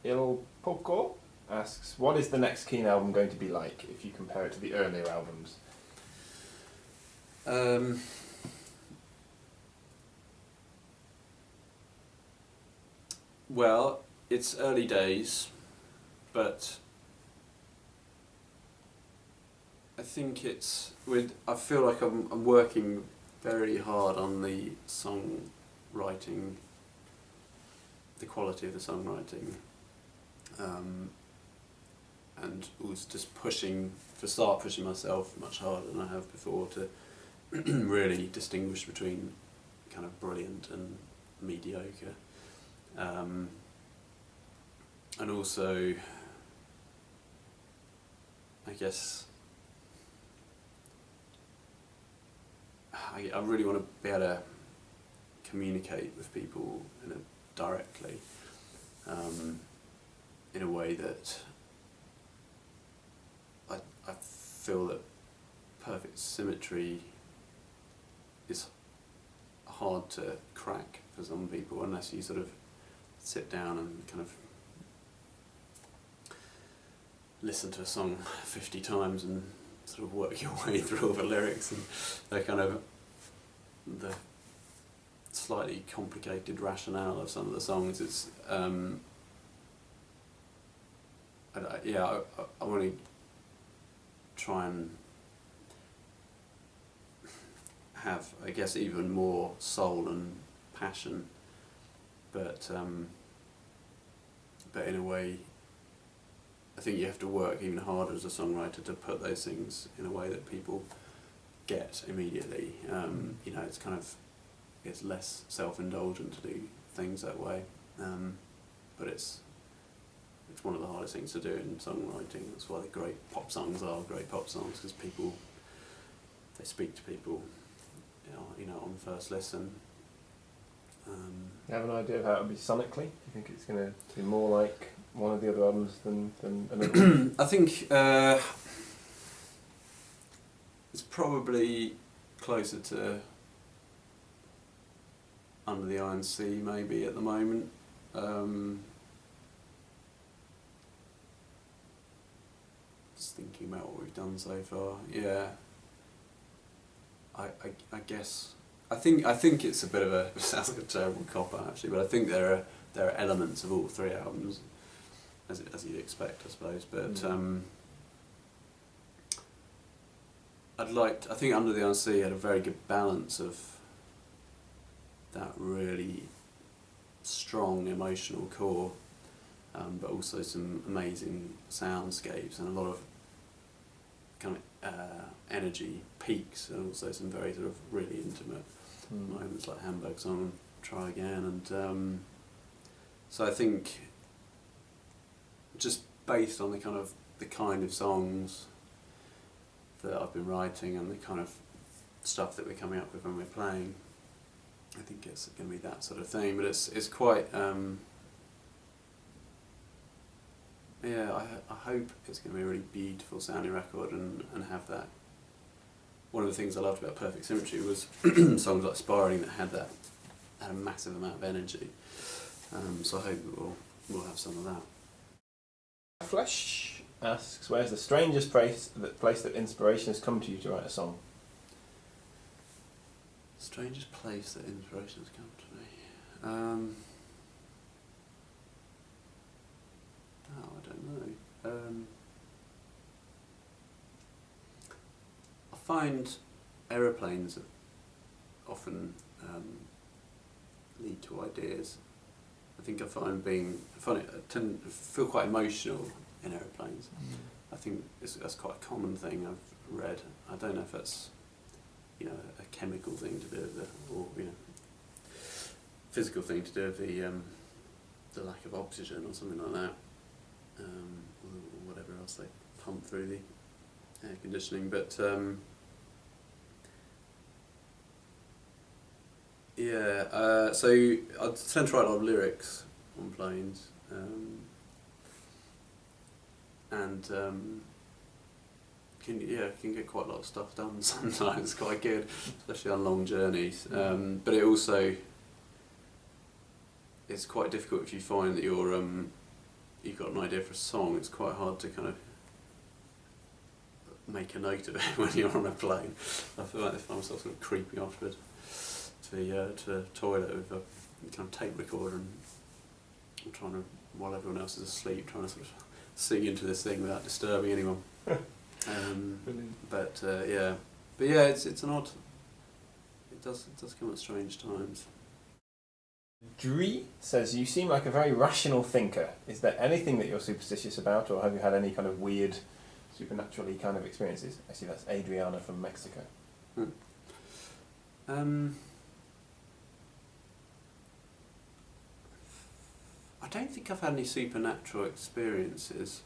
Il Poco asks, what is the next Keane album going to be like if you compare it to the earlier albums? Well, it's early days, but I think I feel like I'm working very hard on the songwriting, the quality of the songwriting, and was just pushing myself much harder than I have before to really distinguish between kind of brilliant and mediocre. And also, I guess, I really want to be able to communicate with people directly, in a way that I feel that perfect symmetry is hard to crack for some people unless you sort of sit down and kind of listen to a song 50 times and sort of work your way through all the lyrics and the slightly complicated rationale of some of the songs. It's I want to try and have, I guess, even more soul and passion, but in a way I think you have to work even harder as a songwriter to put those things in a way that people get immediately. It's kind of, it's less self-indulgent to do things that way, but it's one of the hardest things to do in songwriting. That's why the great pop songs are great pop songs, because they speak to people, on first listen. You have an idea of how it would be sonically? Do you think it's going to be more like one of the other albums than another? I think it's probably closer to Under the Iron Sea maybe at the moment. Just thinking about what we've done so far. Yeah. I guess I think it's a bit of a, it sounds like a terrible cop-out actually, but I think there are elements of all three albums, as you'd expect, I suppose. But I think Under the Iron Sea had a very good balance of that really strong emotional core, but also some amazing soundscapes and a lot of kind of energy peaks, and also some very sort of really intimate moments like Hamburg Song and Try Again, and so I think just based on the kind of songs that I've been writing and the kind of stuff that we're coming up with when we're playing, I think it's going to be that sort of thing. But it's quite I hope it's going to be a really beautiful sounding record and have that. One of the things I loved about Perfect Symmetry was songs like Spiraling that had a massive amount of energy. So I hope we'll have some of that. Flesh asks, where's the strangest place that inspiration has come to you to write a song? Strangest place that inspiration has come to me? I don't know. I find aeroplanes often lead to ideas. I think I tend to feel quite emotional in aeroplanes. I think that's quite a common thing I've read. I don't know if that's a chemical thing to do with or physical thing to do with the lack of oxygen or something like that, or whatever else they pump through the air conditioning. But so I tend to write a lot of lyrics on planes, and can get quite a lot of stuff done sometimes. It's quite good, especially on long journeys. But it also, it's quite difficult if you find that you've got an idea for a song, it's quite hard to kind of make a note of it when you're on a plane. I feel like I find myself sort of creeping afterwards to the toilet with a kind of tape recorder and I'm trying to, while everyone else is asleep, trying to sort of sing into this thing without disturbing anyone. But yeah, it's an odd. It does come at strange times. Dree says, you seem like a very rational thinker. Is there anything that you're superstitious about, or have you had any kind of weird, supernaturally kind of experiences? I see that's Adriana from Mexico. I don't think I've had any supernatural experiences.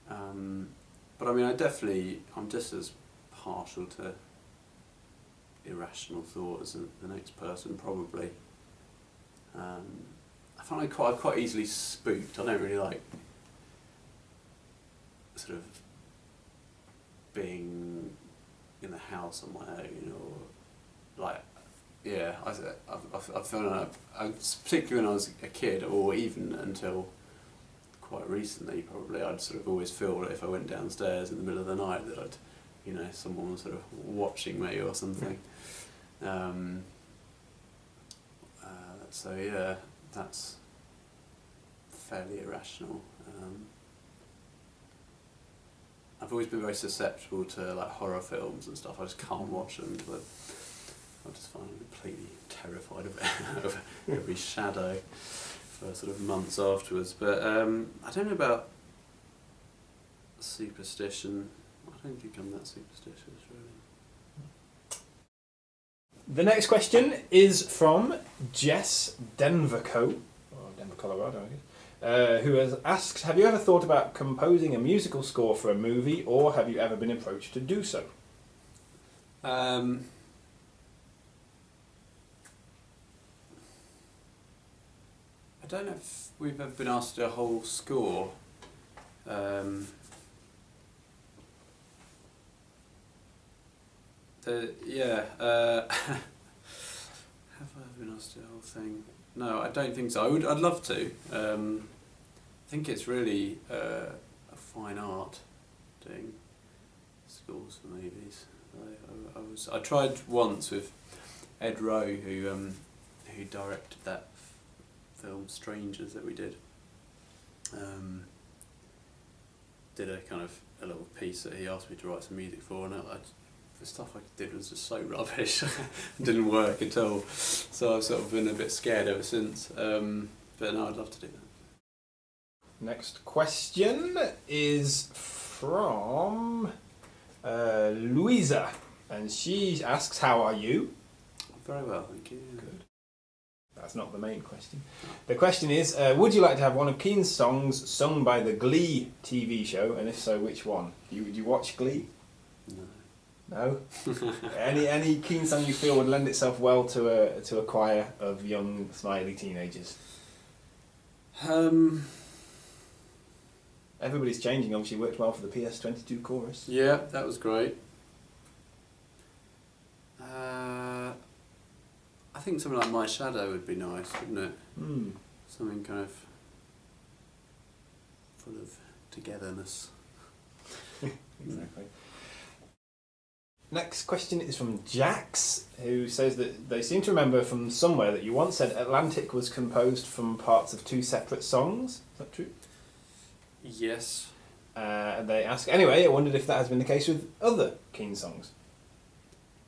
But I mean, I'm just as partial to irrational thought as the next person, probably. I find I'm quite easily spooked. I don't really like sort of being in the house on my own, or like, yeah, I found particularly when I was a kid, or even until quite recently, probably, I'd sort of always feel that if I went downstairs in the middle of the night that someone was sort of watching me or something. So yeah, that's fairly irrational. I've always been very susceptible to like horror films and stuff. I just can't watch them because I just find them completely terrified of every shadow for sort of months afterwards. But I don't know about superstition. I don't think I'm that superstitious, really. The next question is from Jess Denverco, or Denver, Colorado, I guess, who has asked, have you ever thought about composing a musical score for a movie, or have you ever been approached to do so? I don't know if we've ever been asked to do a whole score. Yeah. Have I ever been asked to do the whole thing? No, I don't think so. I'd love to. I think it's really a fine art doing scores for movies. I tried once with Ed Rowe, who directed that film Strangest that we did. Did a little piece that he asked me to write some music for, and the stuff I did was just so rubbish. It didn't work at all. So I've sort of been a bit scared ever since. But no, I'd love to do that. Next question is from Louisa, and she asks, how are you? Very well, thank you. Good. That's not the main question. The question is, would you like to have one of Keane's songs sung by the Glee TV show, and if so, which one? Would you watch Glee? No. No? Any Keane song you feel would lend itself well to a choir of young, smiley teenagers? Everybody's Changing obviously worked well for the PS22 chorus. Yeah, that was great. I think something like My Shadow would be nice, wouldn't it? Something kind of full of togetherness. Exactly. Next question is from Jax, who says that they seem to remember from somewhere that you once said Atlantic was composed from parts of two separate songs. Is that true? Yes. They ask, anyway, I wondered if that has been the case with other Keane songs.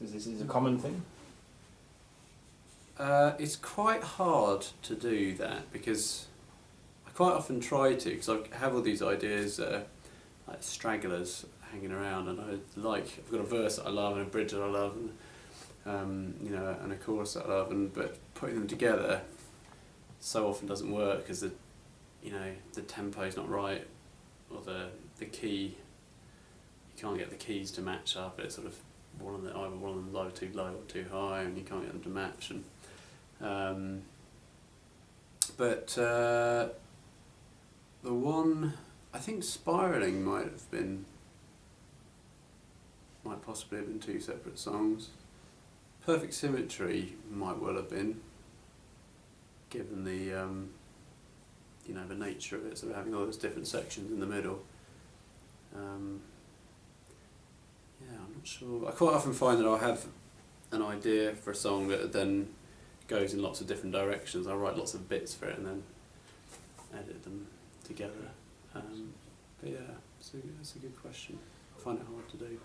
Is this a common thing? It's quite hard to do that because I quite often try to, because I have all these ideas like stragglers hanging around, and I've got a verse that I love and a bridge that I love, and and a chorus that I love, but putting them together so often doesn't work because the tempo's not right, or the key, you can't get the keys to match up. It's sort of either one of them low, too low or too high, and you can't get them to match. And but the one, I think Spiralling might possibly have been two separate songs. Perfect Symmetry might well have been, given the you know, the nature of it, so having all those different sections in the middle. Yeah, I'm not sure. I quite often find that I'll have an idea for a song that then goes in lots of different directions. I write lots of bits for it and then edit them together. But yeah, it's a good question. I find it hard to do.